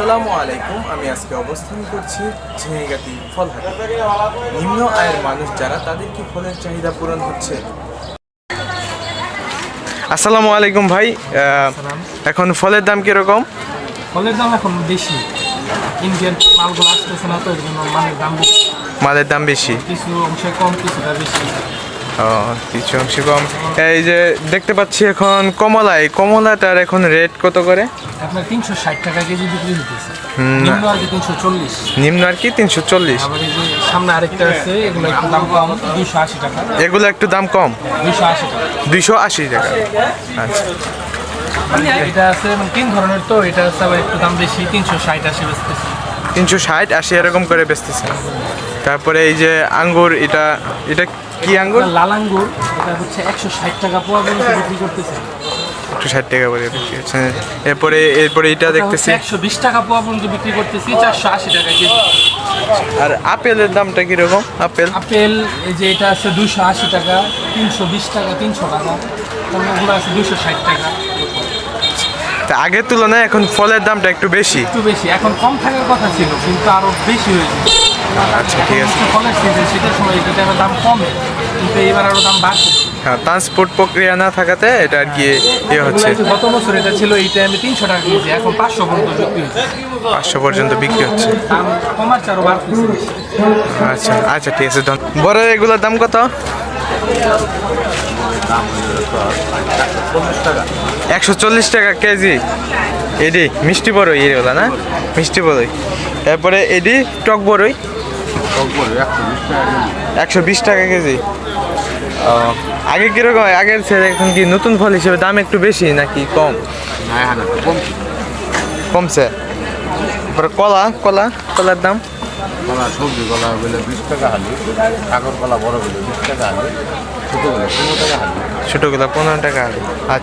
আসসালামু আলাইকুম। আমি আজকে অবস্থান করছি ঝিনাইগাতি ফল হাটে। নিম্ন আয়ের মানুষ যারা, তাদের কি ফলের চাহিদা পূরণ হচ্ছে? আসসালামু আলাইকুম ভাই। এখন ফলের দাম কিরকম? ফলের দাম এখন বেশি। ইন্ডিয়ান মালগুলো আসতেছে না, তো এর জন্য মালের দাম বেশি। মালের দাম বেশি, কিছু অংশে কম, কিছুটা বেশি। কিছু অংশ কম। এই যে দেখতে পাচ্ছি এখন কমলাটার এখন রেট কত করে? আপনার 360 টাকা কেজি বিক্রি হতেছে। নিম্ন আর কি 340। নিম্ন আর কি 340। আবার এই যে সামনে আরেকটা আছে, এগুলো একটু দাম কম, 280 টাকা। এগুলো একটু দাম কম, 280 টাকা। 280 টাকা। আচ্ছা, এটা আছে মানে 3 ধরনের, তো এটা আছে আবার একটু দাম বেশি, 360 80 বেচতেছে। 360 80 এরকম করে বেচতেছে। তারপরে এই যে আঙ্গুর, এটা এটা কি আঙ্গুর? লাল আঙ্গুর, এটা হচ্ছে 160 টাকা পোয়া পর্যন্ত বিক্রি করতেছে। 160 টাকা করে বিক্রি হচ্ছে। এরপরে এটা দেখতেছি 120 টাকা পোয়া পর্যন্ত বিক্রি করতেছি, 480 টাকা কেজি। আর আপেলের দামটা কিরকম? আপেল এই যে এটা আছে 280 টাকা, 320 টাকা, 300 টাকা। ওগুলো আছে 260 টাকা। তা আগের তুলনায় এখন ফলের দামটা একটু বেশি। একটু বেশি, এখন কম থাকার কথা ছিল, কিন্তু আরো বেশি হয়েছে। আচ্ছা, ঠিক আছে। ফলের সিজন, সেটার সময় এটা দাম কমে, কিন্তু এবার আরো দাম বাড়ছে। হ্যাঁ, ট্রান্সপোর্ট প্রক্রিয়া না থাকাতে এটা আর কি হচ্ছে। গত বছর এটা ছিল এই টাইমে 300 টাকা কেজি, এখন 500 পর্যন্ত বিক্রি হচ্ছে। 500 পর্যন্ত বিক্রি হচ্ছে। দাম কমার আরো বাড়তেছে। আচ্ছা আচ্ছা, ঠিক আছে। বড় এগুলোর দাম কত? 140 টাকা কেজি। এডি মিষ্টি বড়ই, এগুলো না মিষ্টি বড়ই। তারপরে এডি টক বড়ই 120 টাকা কেজি। আগে কিরকম? আগের ছেলে এখন কি নতুন ফল হিসেবে দাম একটু বেশি নাকি কম? কমছে। তারপরে কলার দাম? সবজি কলা হলে 20 টাকা হালি, কাকর কলা বড় হলে 20 টাকা হালি, ছোটো হলে 15 টাকা হালি। ছোটোগুলো 15 টাকা। আচ্ছা।